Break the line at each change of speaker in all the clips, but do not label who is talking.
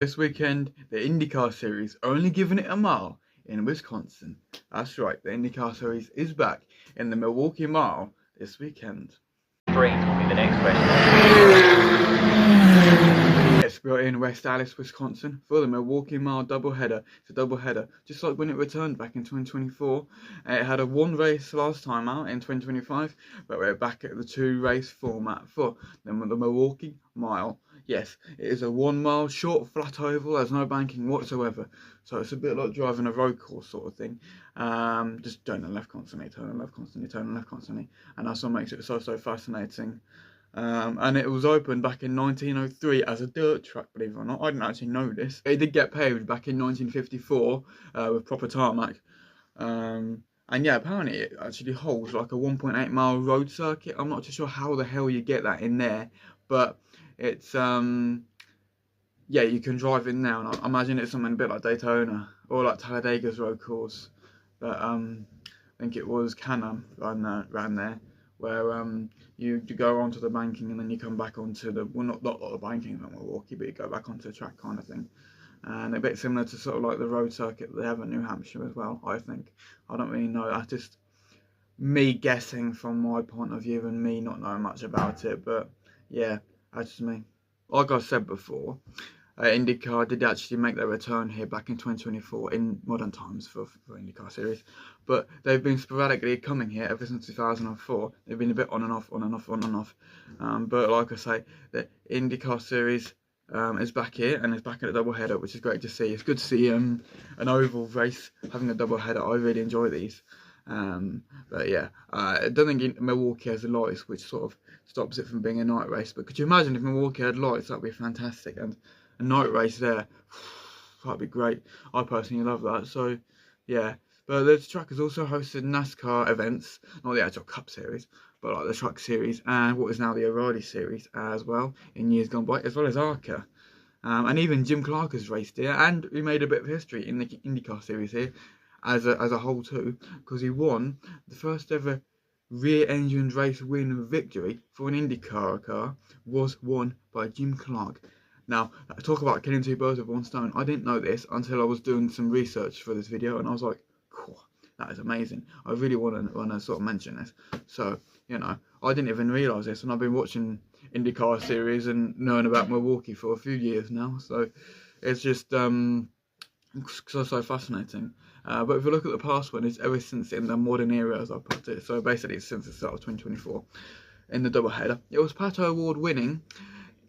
This weekend, the IndyCar Series only giving it a mile in Wisconsin. That's right, the IndyCar Series is back in the Milwaukee Mile this weekend.
Green will be the next question.
Yes, we're in West Allis, Wisconsin for the Milwaukee Mile doubleheader. It's a doubleheader, just like when it returned back in 2024. It had a one race last time out in 2025, but we're back at the two race format for the Milwaukee Mile. Yes, it is a 1 mile short flat oval. There's no banking whatsoever, so it's a bit like driving a road course sort of thing. Just turn left constantly, turn left constantly, turn left constantly, and that's what makes it so fascinating. And it was opened back in 1903 as a dirt track, believe it or not. I didn't actually know this. It did get paved back in 1954 with proper tarmac. And yeah, apparently it actually holds like a 1.8 mile road circuit. I'm not too sure how the hell you get that in there, but it's yeah, you can drive in now, and I imagine it's something a bit like Daytona or like Talladega's road course. But I think it was Can-Am ran there, where you go onto the banking and then you come back onto the, well, not the banking at Milwaukee, but you go back onto the track kind of thing. And a bit similar to sort of like the road circuit they have in New Hampshire as well, I think. I don't really know, that's just me guessing from my point of view and me not knowing much about it, but yeah, that's just me. Like I said before, IndyCar did actually make their return here back in 2024 in modern times for IndyCar series, but they've been sporadically coming here ever since 2004. They've been a bit on and off, on and off, on and off. But like I say, the IndyCar series is back here and it's back at a double header, which is great to see. It's good to see an oval race having a double header. I really enjoy these. But yeah, I don't think Milwaukee has the lights, which sort of stops it from being a night race. But could you imagine if Milwaukee had lights? That'd be fantastic. And a night race there, that'd be great. I personally love that. So yeah, but the track has also hosted NASCAR events, not the actual Cup Series, but like the Truck Series and what is now the O'Reilly Series as well in years gone by, as well as ARCA. And even Jim Clark has raced here, and we made a bit of history in the IndyCar Series here as a whole too, because he won the first ever rear-engined race win victory for an IndyCar car was won by Jim Clark. Now, talk about killing two birds with one stone. I didn't know this until I was doing some research for this video, and I was like, cool, that is amazing. I really want to sort of mention this. So, you know, I didn't even realise this, and I've been watching IndyCar series and knowing about Milwaukee for a few years now. So, it's just so fascinating. But if you look at the past one, it's ever since in the modern era, as I put it. So basically, it's since the start of 2024 in the doubleheader. It was Pato Award winning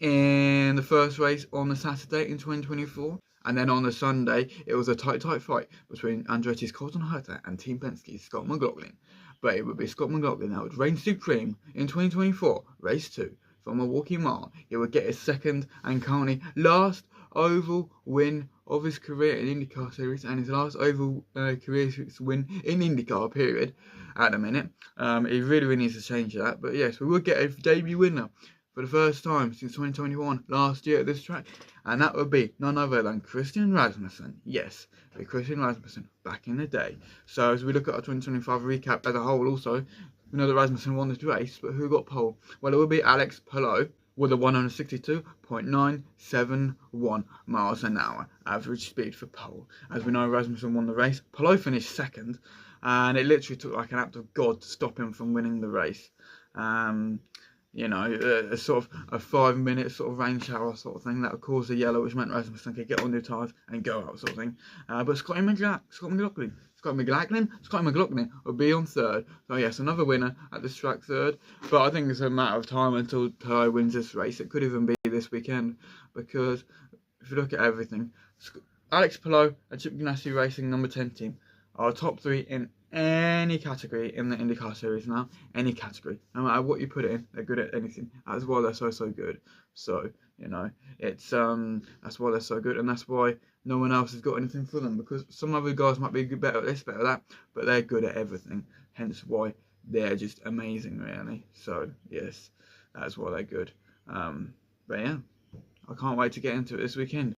in the first race on the Saturday in 2024. And then on the Sunday, it was a tight fight between Andretti's Colton Herta and Team Penske's Scott McLaughlin. But it would be Scott McLaughlin that would reign supreme in 2024, race 2. From Milwaukee Mile, he would get his second and currently last oval win of his career in IndyCar series and his last oval career win in IndyCar period at the minute. He really needs to change that, but yes, we will get a debut winner for the first time since 2021 last year at this track, and that would be none other than Christian Rasmussen. Yes, the Christian Rasmussen back in the day. So as we look at our 2025 recap as a whole, also we know that Rasmussen won this race, but who got pole? Well, it would be Alex Palou with a 162.971 miles an hour average speed for pole. As we know, Rasmussen won the race. Palou finished second, and it literally took like an act of God to stop him from winning the race. You know, a sort of a 5-minute sort of rain shower sort of thing that would cause a yellow, which meant Rasmussen could get on new tyres and go out sort of thing. But Scott McLaughlin would be on third. So yes, another winner at this track, third. But I think it's a matter of time until Palou wins this race. It could even be this weekend, because if you look at everything, Alex Palou and Chip Ganassi Racing number 10 team are top 3 in any category in the IndyCar series now. Any category, no matter what you put it in, they're good at anything. That's why they're so good. So you know, it's that's why they're so good, and that's why no one else has got anything for them, because some other guys might be better at this, better at that, but they're good at everything. Hence why they're just amazing, really. So yes, that's why they're good. But yeah, I can't wait to get into it this weekend.